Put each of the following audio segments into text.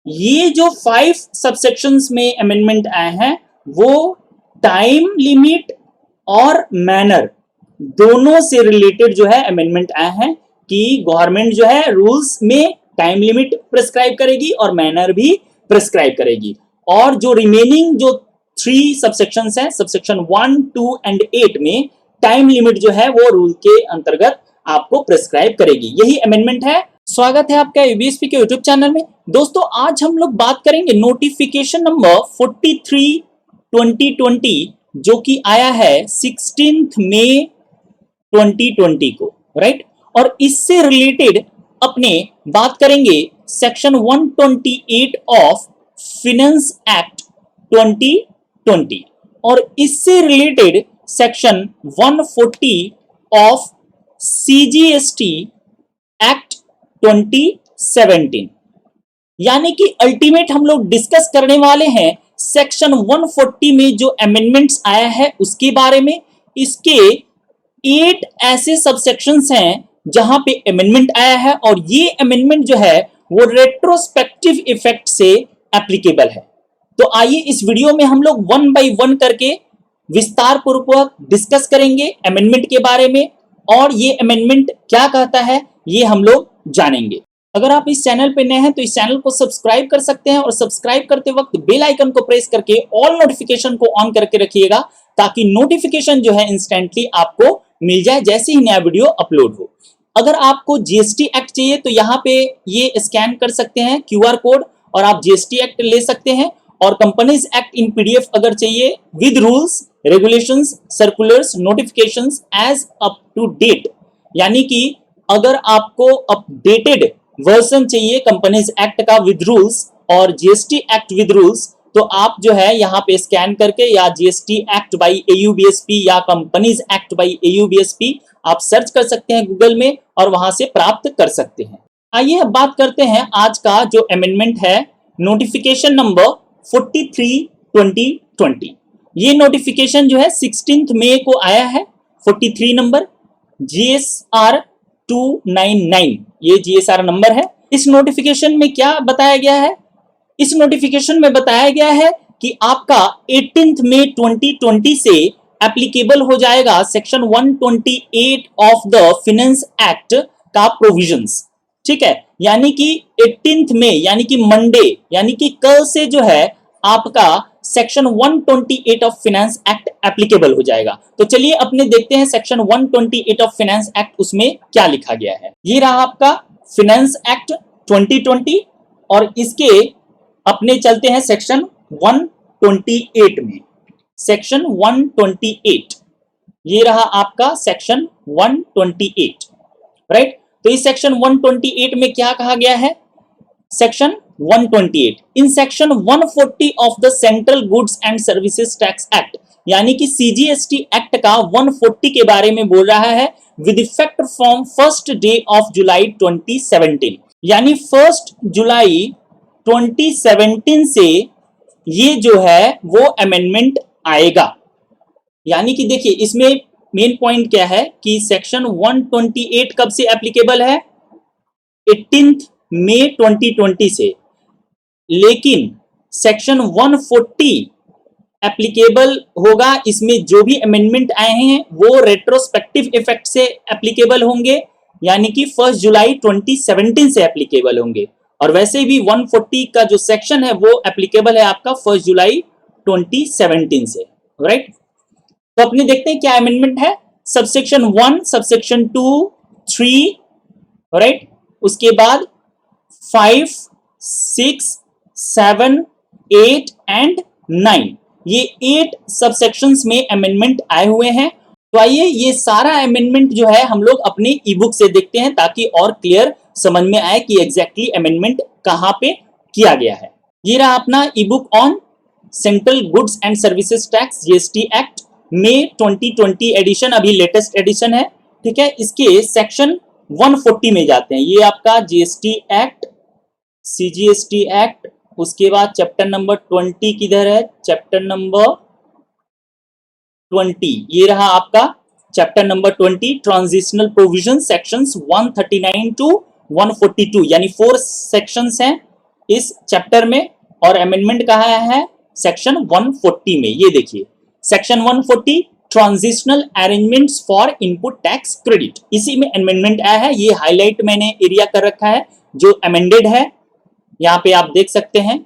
ये जो 5 सबसेक्शंस में अमेंडमेंट आए हैं वो टाइम लिमिट और मैनर दोनों से रिलेटेड जो है अमेंडमेंट आए हैं कि गवर्नमेंट जो है रूल्स में टाइम लिमिट प्रिस्क्राइब करेगी और मैनर भी प्रिस्क्राइब करेगी, और जो रिमेनिंग जो 3 सबसेक्शंस हैं, सबसेक्शन 1, 2 एंड 8 में टाइम लिमिट जो है वो रूल के अंतर्गत आपको प्रिस्क्राइब करेगी। यही अमेंडमेंट है। स्वागत है आपका यूबीएसपी के यूट्यूब चैनल में। दोस्तों आज हम लोग बात करेंगे नोटिफिकेशन नंबर 43 2020 जो कि आया है 16 मई 2020 को, राइट। और इससे रिलेटेड अपने बात करेंगे सेक्शन 128 ऑफ फिनेंस एक्ट 2020 और इससे related section 140 of CGST act 2017। यानी कि अल्टीमेट हम लोग डिस्कस करने वाले हैं सेक्शन 140 में जो अमेंडमेंट्स आया है उसके बारे में। इसके 8 ऐसे सबसेक्शंस हैं जहां पे अमेंडमेंट आया है और ये अमेंडमेंट जो है वो रेट्रोस्पेक्टिव इफेक्ट से एप्लीकेबल है। तो आइए इस वीडियो में हम लोग 1 बाय 1 करके विस्तार पूर्वक डिस्कस करेंगे अमेंडमेंट के बारे में और ये अमेंडमेंट क्या कहता है ये हम लोग जानेंगे। अगर आप इस चैनल पे नए हैं तो इस चैनल को सब्सक्राइब कर सकते हैं और सब्सक्राइब करते वक्त बेल आइकन को प्रेस करके ऑल नोटिफिकेशन को ऑन करके रखिएगा ताकि नोटिफिकेशन जो है इंस्टेंटली आपको मिल जाए जैसे ही नया वीडियो अपलोड हो। अगर आपको जीएसटी एक्ट चाहिए तो यहाँ पे ये स्कैन कर सकते हैं क्यूआर कोड और आप जीएसटी एक्ट ले सकते हैं। और कंपनीज एक्ट इन पीडीएफ अगर चाहिए with rules regulations circulars notifications as up to date, यानी कि अगर आपको अपडेटेड वर्जन चाहिए कंपनीज एक्ट का विद रूल्स और जीएसटी एक्ट विद रूल्स तो आप जो है यहाँ पे स्कैन करके या जीएसटी एक्ट बाई एयूबीएसपी या कंपनीज एक्ट बाई एयूबीएसपी आप सर्च कर सकते हैं गूगल में और वहां से प्राप्त कर सकते हैं। आइए अब बात करते हैं आज का जो अमेंडमेंट है नोटिफिकेशन नंबर 43 2020। ये नोटिफिकेशन जो है 16 मई को आया है। 43 नंबर GSR 299 ये GSR नंबर है। इस नोटिफिकेशन में क्या बताया गया है? इस नोटिफिकेशन में बताया गया है कि आपका 18 मई 2020 से एप्लीकेबल हो जाएगा section 128 of the finance act का प्रोविजंस, ठीक है। यानी कि 18 मई यानी कि मंडे यानी कि कल से जो है आपका section 128 of finance act applicable हो जाएगा। तो चलिए अपने देखते हैं सेक्शन 128 ऑफ फिनेंस एक्ट उसमें क्या लिखा गया है। ये रहा आपका फिनेंस एक्ट 2020 और इसके अपने चलते हैं सेक्शन 128 में। सेक्शन 128 ये रहा आपका सेक्शन 128, राइट। तो इस सेक्शन 128 में क्या कहा गया है? Section 128 in section 140 of the central goods and services tax act, यानी कि सीजीएसटी एक्ट का 140 के बारे में बोल रहा है with effect from 1st day of July 2017, यानी 1 जुलाई 2017 से ये जो है वो अमेंडमेंट आएगा। यानी कि देखिए इसमें मेन पॉइंट क्या है कि सेक्शन 128 कब से एप्लीकेबल है? 18 मई 2020 से, लेकिन सेक्शन 140 एप्लीकेबल होगा। इसमें जो भी अमेंडमेंट आए हैं वो रेट्रोस्पेक्टिव इफेक्ट से एप्लीकेबल होंगे, यानी कि 1 जुलाई 2017 से एप्लीकेबल होंगे। और वैसे भी 140 का जो सेक्शन है वो एप्लीकेबल है आपका 1 जुलाई 2017 से, राइट। तो अपने देखते हैं क्या अमेंडमेंट है। Subsection 1, subsection 2, 3, right. उसके बाद 5, 6, 7, 8 एंड 9 ये 8 सबसेक्शंस में अमेंडमेंट आए हुए हैं। तो आइए ये सारा अमेंडमेंट जो है हम लोग अपने ई बुक से देखते हैं ताकि और क्लियर समझ में आए कि एग्जैक्टली अमेंडमेंट कहां पे किया गया है। ये रहा अपना e book on central goods and services tax GST act May 2020 edition, अभी लेटेस्ट एडिशन है, ठीक है। इसके सेक्शन 140 में जाते हैं। ये आपका जीएसटी एक्ट, सीजीएसटी एक्ट, उसके बाद चैप्टर नंबर 20 किधर है? चैप्टर नंबर 20 ये रहा आपका chapter number 20 transitional provision sections 139 to 142, यानी 4 सेक्शंस हैं इस चैप्टर में, और अमेंडमेंट कहाँ है? सेक्शन 140 में। ये देखिए section 140 transitional arrangements for input tax credit, इसी में अमेंडमेंट आया है। ये हाईलाइट मैंने एरिया कर रखा है जो अमेंडेड है, यहाँ पे आप देख सकते हैं।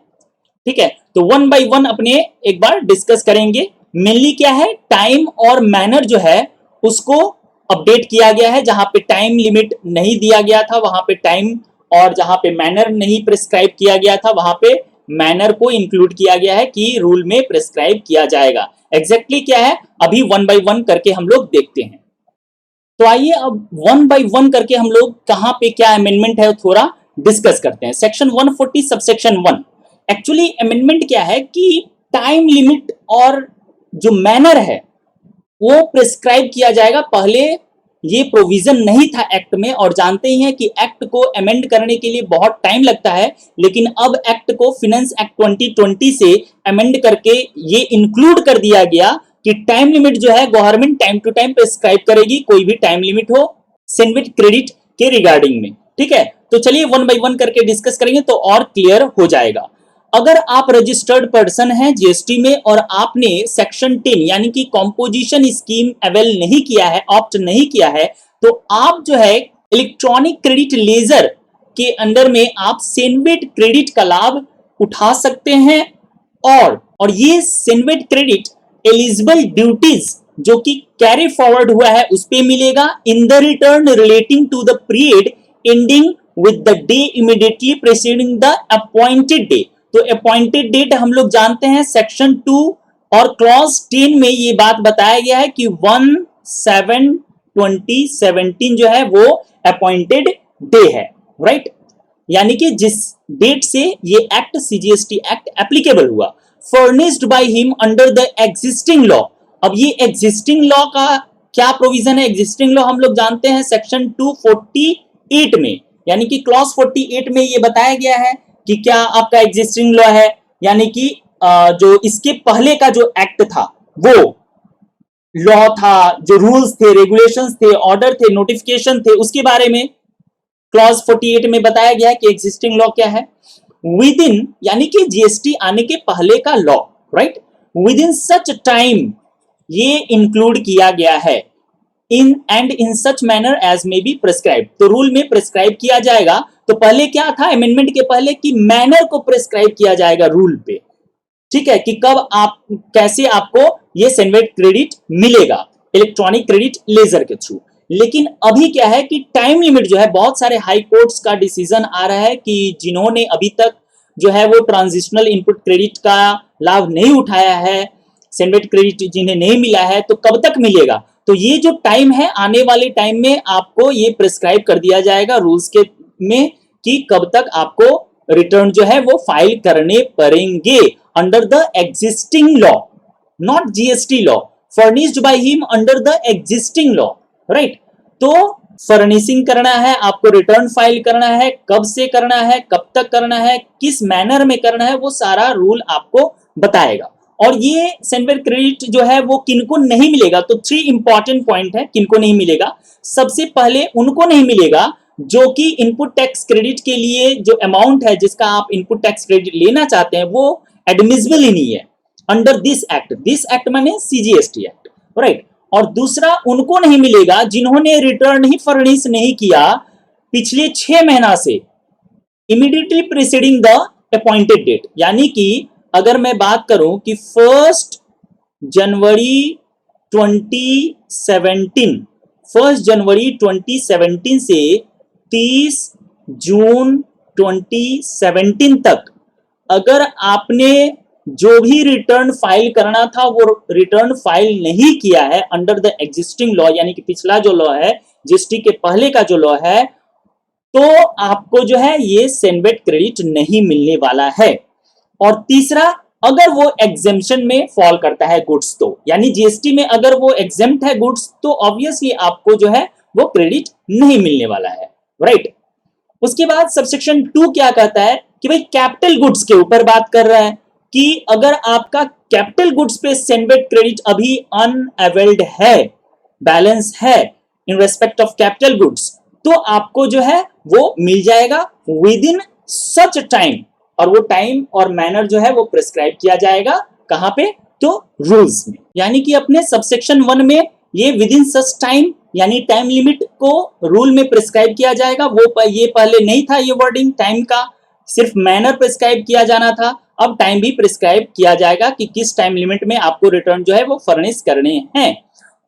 ठीक है, तो वन बाय वन अपने एक बार डिस्कस करेंगे। मेनली क्या है, टाइम और मैनर जो है उसको अपडेट किया गया है। जहां पे टाइम लिमिट नहीं दिया गया था वहां पे टाइम, और जहां पे मैनर नहीं प्रिस्क्राइब किया गया था वहां पे मैनर को इंक्लूड किया गया है कि रूल में प्रिस्क्राइब किया जाएगा। एग्जैक्टली क्या है अभी वन बाय वन करके हम लोग देखते हैं। तो आइए अब वन बाय वन करके हम लोग कहां पे क्या अमेंडमेंट है थोड़ा डिस्कस करते हैं। सेक्शन 140 सबसेक्शन 1, एक्चुअली अमेंडमेंट क्या है कि टाइम लिमिट और जो मैनर है वो प्रिस्क्राइब किया जाएगा। पहले ये प्रोविजन नहीं था एक्ट में, और जानते ही हैं कि एक्ट को अमेंड करने के लिए बहुत टाइम लगता है, लेकिन अब एक्ट को फिनेंस एक्ट 2020 से अमेंड करके ये इंक्लूड कर दिया गया कि टाइम लिमिट जो है government time to time prescribe करेगी, कोई भी टाइम लिमिट हो सेनविट क्रेडिट के रिगार्डिंग में। ठीक है, तो चलिए वन बाय वन करके डिस्कस करेंगे तो और क्लियर हो जाएगा। अगर आप रजिस्टर्ड पर्सन हैं जीएसटी में और आपने सेक्शन 10 यानी कि कॉम्पोजिशन स्कीम अवेल नहीं किया है, ऑप्ट नहीं किया है, तो आप जो है इलेक्ट्रॉनिक क्रेडिट लेजर के अंडर में आप सेनवेट क्रेडिट का लाभ उठा सकते हैं। और ये सेनवेट क्रेडिट एलिजिबल ड्यूटीज जो कि कैरी फॉरवर्ड हुआ है उस पे मिलेगा in the return relating to the period ending with the day immediately preceding the appointed day. तो अपॉइंटेड डेट हम लोग जानते हैं सेक्शन 2 और क्लॉज 10 में ये बात बताया गया है कि 1/7/2017 जो है वो अपॉइंटेड डे है, राइट। यानी कि जिस डेट से ये एक्ट सीजीएसटी एक्ट एप्लीकेबल हुआ, furnished by him under the existing law. अब ये एग्जिस्टिंग लॉ का क्या प्रोविजन है? एग्जिस्टिंग लॉ हम लोग जानते हैं सेक्शन 248 में, यानी कि क्लॉज 48 में ये बताया गया है कि क्या आपका एग्जिस्टिंग लॉ है, यानी कि जो इसके पहले का जो एक्ट था वो लॉ था, जो रूल्स थे, रेगुलेशंस थे, ऑर्डर थे, नोटिफिकेशन थे, उसके बारे में क्लॉज 48 में बताया गया है कि एग्जिस्टिंग लॉ क्या है। विद इन यानी कि जीएसटी आने के पहले का law, right, within such time ये इंक्लूड किया गया है in and in such manner as may be prescribe. तो रूल में प्रिस्क्राइब किया जाएगा। तो पहले क्या था अमेंडमेंट के पहले कि मैनर को प्रिस्क्राइब किया जाएगा रूल पे, ठीक है, कि कब आप कैसे आपको ये सेनवेट क्रेडिट मिलेगा इलेक्ट्रॉनिक क्रेडिट लेजर के थ्रू। लेकिन अभी क्या है कि टाइम लिमिट जो है, बहुत सारे हाई कोर्ट्स का डिसीजन आ रहा है कि जिन्होंने अभी तक जो है वो ट्रांजिशनल इनपुट क्रेडिट का लाभ नहीं उठाया है, सेनवेट क्रेडिट जिन्हें नहीं मिला है, तो कब तक मिलेगा। तो ये जो टाइम है आने वाले टाइम में आपको ये प्रिस्क्राइब कर दिया जाएगा रूल्स के में कि कब तक आपको रिटर्न जो है वो फाइल करने पड़ेंगे under the existing law, not GST law, furnished by him under the existing law, right. तो फर्निशिंग करना है आपको, रिटर्न फाइल करना है, कब से करना है, कब तक करना है, किस मैनर में करना है, वो सारा रूल आपको बताएगा। और ये सेनवेट क्रेडिट जो है वो किनको नहीं मिलेगा, तो 3 इंपॉर्टेंट पॉइंट है किनको नहीं मिलेगा। सबसे पहले उनको नहीं मिलेगा जो कि इनपुट टैक्स क्रेडिट के लिए जो अमाउंट है जिसका आप इनपुट टैक्स क्रेडिट लेना चाहते हैं वो एडमिसिबल ही नहीं है under this act. This act माने सीजीएसटी एक्ट, राइट। और दूसरा उनको नहीं मिलेगा जिन्होंने रिटर्न ही फर्निश नहीं किया पिछले 6 महीना से immediately preceding the appointed date. यानी कि अगर मैं बात करूं कि 1 जनवरी 2017 से 30 जून 2017 तक अगर आपने जो भी रिटर्न फाइल करना था वो रिटर्न फाइल नहीं किया है अंडर द एग्जिस्टिंग लॉ, यानी कि पिछला जो लॉ है जीएसटी के पहले का जो लॉ है, तो आपको जो है ये सेनवेट क्रेडिट नहीं मिलने वाला है। और तीसरा, अगर वो एग्जेम्पशन में फॉल करता है गुड्स, तो यानी जीएसटी में अगर वो एग्जेम्प्ट है गुड्स तो ऑब्वियसली आपको जो है वो क्रेडिट नहीं मिलने वाला है, राइट। उसके बाद सबसेक्शन 2 क्या कहता है कि भाई कैपिटल गुड्स के ऊपर बात कर रहा है कि अगर आपका कैपिटल गुड्स पे सेनवेट क्रेडिट अभी अनअवेल्ड है, बैलेंस है in respect of capital goods, तो आपको जो है वो मिल जाएगा विद इन सच टाइम। और वो टाइम और मैनर जो है वो प्रिस्क्राइब किया जाएगा कहां पे, तो रूल्स में। यानी कि अपने सबसेक्शन 1 में ये विद इन सच टाइम यानी टाइम लिमिट को रूल में प्रिस्क्राइब किया जाएगा। वो ये पहले नहीं था, ये वर्डिंग टाइम का, सिर्फ मैनर प्रिस्क्राइब किया जाना था। अब टाइम भी प्रिस्क्राइब किया जाएगा कि किस टाइम लिमिट में आपको रिटर्न जो है वो फर्निश करने हैं।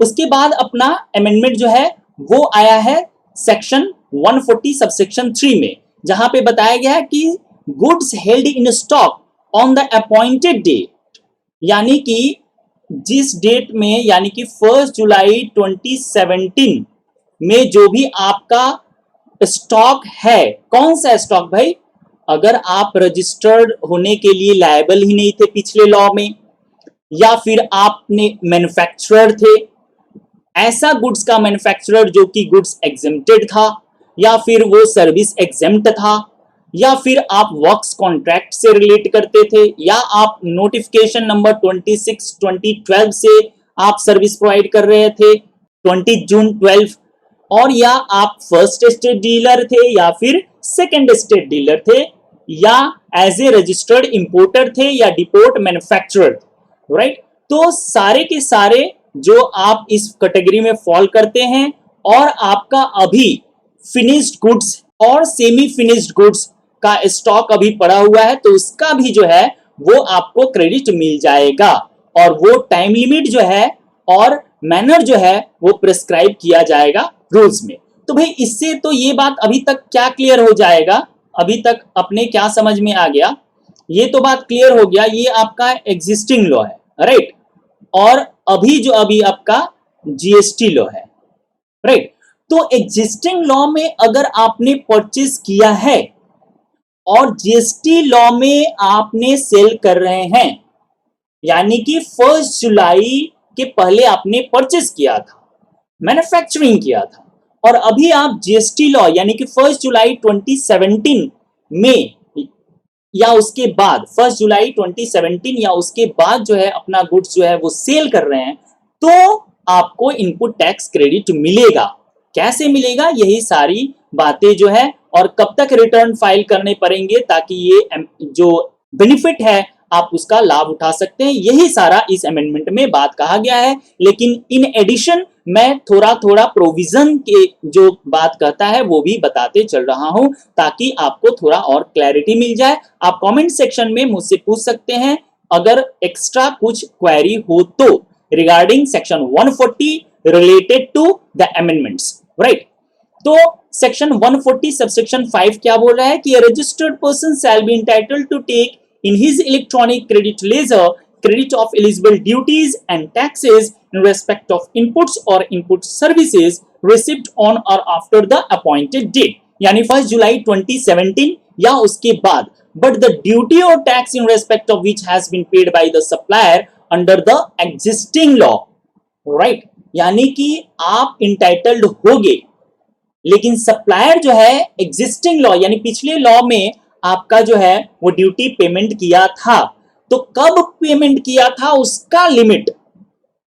उसके बाद अपना अमेंडमेंट जो है वो आया है सेक्शन 140 सबसेक्शन 3 में, जहां पे बताया गया है कि goods held in stock on the appointed date, यानी कि जिस डेट में, यानी कि 1 जुलाई 2017 में जो भी आपका स्टॉक है, कौन सा स्टॉक भाई, अगर आप रजिस्टर्ड होने के लिए लायबल ही नहीं थे पिछले लॉ में, या फिर आपने मैन्युफैक्चरर थे, ऐसा गुड्स का मैन्युफैक्चरर जो कि गुड्स एग्जेम्प्टेड था, या फिर वो सर्विस एग्जेम्प्ट था, या फिर आप वर्क्स कॉन्ट्रैक्ट से रिलेट करते थे, या आप नोटिफिकेशन नंबर 26 2012 से आप सर्विस प्रोवाइड कर रहे थे 20 जून 12, और या आप फर्स्ट स्टेट डीलर थे या फिर सेकंड स्टेट डीलर थे, या एज ए रजिस्टर्ड इंपोर्टर थे या डिपोर्ट मैन्युफैक्चरर, राइट। तो सारे के सारे जो आप इस कैटेगरी में फॉल करते हैं और आपका अभी फिनिश्ड गुड्स और सेमी फिनिश्ड गुड्स का स्टॉक अभी पड़ा हुआ है, तो उसका भी जो है वो आपको क्रेडिट मिल जाएगा, और वो टाइम लिमिट जो है और मैनर जो है वो प्रिस्क्राइब किया जाएगा रूल्स में। तो भाई इससे तो ये बात अभी तक क्या क्लियर हो जाएगा, अभी तक अपने क्या समझ में आ गया, ये तो बात क्लियर हो गया, ये आपका एग्जिस्टिंग लॉ है, राइट। और अभी आपका जीएसटी लॉ है, राइट। तो एग्जिस्टिंग लॉ में अगर आपने परचेज किया है और जीएसटी लॉ में आपने सेल कर रहे हैं, यानी कि 1 जुलाई के पहले आपने परचेज किया था, मैन्युफैक्चरिंग किया था, और अभी आप जीएसटी लॉ यानी कि 1 जुलाई 2017 में या उसके बाद 1 जुलाई 2017 या उसके बाद जो है अपना गुड्स जो है वो सेल कर रहे हैं, तो आपको इनपुट टैक्स क्रेडिट मिलेगा। कैसे मिलेगा, यही सारी बातें जो है, और कब तक रिटर्न फाइल करने पड़ेंगे ताकि ये जो बेनिफिट है आप उसका लाभ उठा सकते हैं, यही सारा इस अमेंडमेंट में बात कहा गया है। लेकिन इन एडिशन मैं थोड़ा थोड़ा प्रोविजन के जो बात कहता है वो भी बताते चल रहा हूं, ताकि आपको थोड़ा और क्लैरिटी मिल जाए। आप कमेंट सेक्शन में मुझसे पूछ सकते हैं अगर एक्स्ट्रा कुछ क्वेरी हो तो regarding section 140 related to the amendments, right. तो सेक्शन 140 सबसेक्शन 5 क्या बोल रहा है कि registered person shall be entitled to take in his electronic credit ledger credit of eligible duties and taxes in respect of inputs or input services received on or after the appointed date, यानी 1 जुलाई 2017 या उसके बाद, but the duty or tax in respect of which has been paid by the supplier under the existing law, right। यानी कि आप entitled होगे, लेकिन supplier जो है एग्जिस्टिंग लॉ यानी पिछले लॉ में आपका जो है वो ड्यूटी पेमेंट किया था, तो कब पेमेंट किया था उसका लिमिट,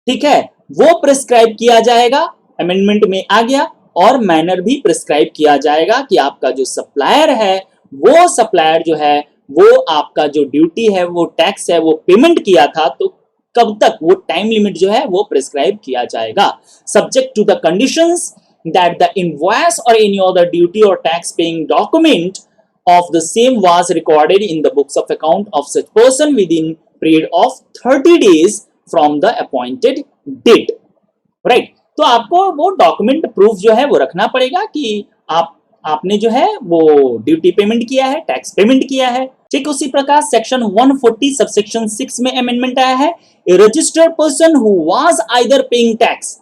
ठीक है, वो प्रिस्क्राइब किया जाएगा, अमेंडमेंट में आ गया। और मैनर भी प्रिस्क्राइब किया जाएगा कि आपका जो सप्लायर है वो सप्लायर जो है वो आपका जो ड्यूटी है वो टैक्स है वो पेमेंट किया था, तो कब तक, वो टाइम लिमिट जो है वो प्रिस्क्राइब किया जाएगा, subject to the conditions that the invoice or any other duty or tax paying document of the same was recorded in the books of account of such person within period of 30 days from the appointed date, right। तो आपको वो document proof जो है वो रखना पड़ेगा कि आपने जो है वो ड्यूटी पेमेंट किया है, टैक्स पेमेंट किया है, ठीक। उसी प्रकार सेक्शन 140 सबसेक्शन 6 में अमेंडमेंट आया है, a registered person who was either paying tax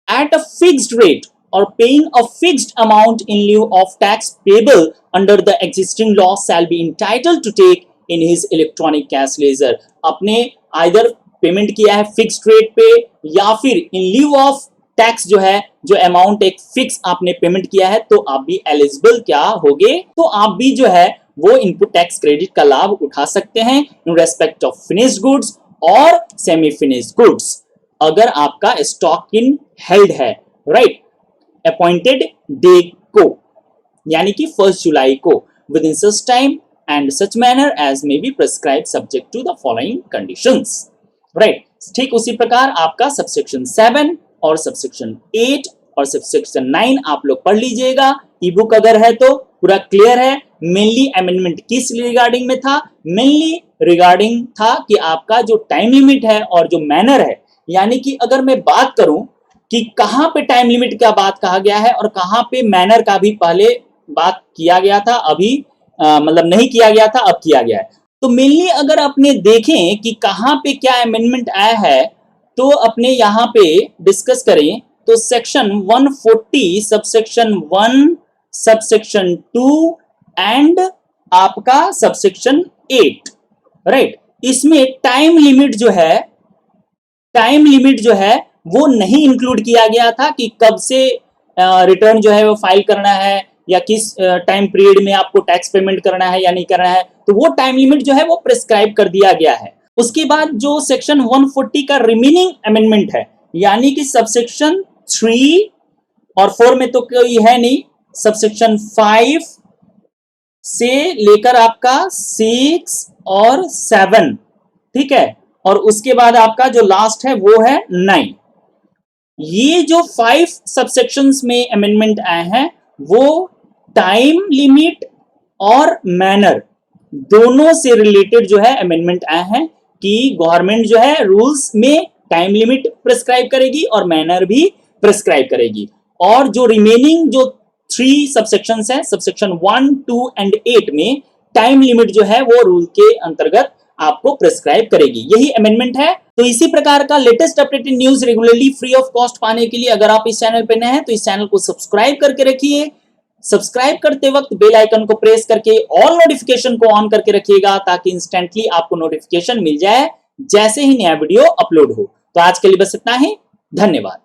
at a fixed rate or paying a fixed amount in lieu of tax payable under the existing law shall be entitled to take in his electronic cash ledger। अपने either payment किया है fixed rate पे या फिर इन lieu of tax जो है, जो amount एक फिक्स आपने पेमेंट किया है, तो आप भी एलिजिबल क्या होगे, तो आप भी जो है वो इनपुट टैक्स क्रेडिट का लाभ उठा सकते हैं in respect of finished goods और सेमी फिनिश्ड गुड्स, अगर आपका स्टॉक इन हेल्ड है, राइट, अपॉइंटेड डे को, यानी कि 1 जुलाई को, with in such time and such manner as may be prescribed subject to the following conditions. Right? ठीक उसी प्रकार आपका सबसेक्शन 7 और सबसेक्शन 8 और सबसेक्शन 9 आप लोग पढ़ लीजिएगा, ई बुक अगर है तो पूरा क्लियर है। मेनली अमेंडमेंट किस रिगार्डिंग में था? मेनली रिगार्डिंग था कि आपका जो टाइम लिमिट है और जो मैनर है, यानी कि अगर मैं बात करूं कि कहां पे टाइम लिमिट का बात कहा गया है और कहां पे मैनर का भी पहले बात किया गया था, अभी मतलब नहीं किया गया था, अब किया गया है। तो मेनली अगर अपने देखें कि कहां पे क्या अमेंडमेंट आया है, तो अपने यहां पे डिस्कस करें तो सेक्शन 140 सबसेक्शन 1 सबसेक्शन 2 एंड आपका सबसेक्शन 8, राइट। इसमें टाइम लिमिट जो है वो नहीं इंक्लूड किया गया था कि कब से रिटर्न जो है वो फाइल करना है या किस टाइम पीरियड में आपको टैक्स पेमेंट करना है या नहीं करना है, तो वो टाइम लिमिट जो है वो प्रिस्क्राइब कर दिया गया है। उसके बाद जो सेक्शन 140 का रिमेनिंग अमेंडमेंट है, यानी कि सबसेक्शन 3 और 4 में तो कोई है नहीं, सबसेक्शन 5 से लेकर आपका 6 और 7, ठीक है, और उसके बाद आपका जो लास्ट है वो है 9। ये जो 5 सबसेक्शंस में अमेंडमेंट आए हैं वो टाइम लिमिट और मैनर दोनों से रिलेटेड जो है अमेंडमेंट आए हैं कि गवर्नमेंट जो है रूल्स में टाइम लिमिट प्रिस्क्राइब करेगी और मैनर भी प्रिस्क्राइब करेगी, और जो रिमेनिंग जो 3 सबसेक्शंस हैं, सबसेक्शन 1, 2 एंड 8 में टाइम लिमिट जो है वो रूल के अंतर्गत आपको प्रिस्क्राइब करेगी। यही अमेंडमेंट है। तो इसी प्रकार का latest updated news regularly free of cost पाने के लिए अगर आप इस चैनल पे नए हैं तो इस चैनल को सब्सक्राइब करके रखिए। सब्सक्राइब करते वक्त बेल आइकन को प्रेस करके ऑल नोटिफिकेशन को ऑन करके रखिएगा ताकि इंस्टेंटली आपको नोटिफिकेशन मिल जाए जैसे ही नया वीडियो अपलोड हो। तो आज के लिए बस इतना ही, धन्यवाद।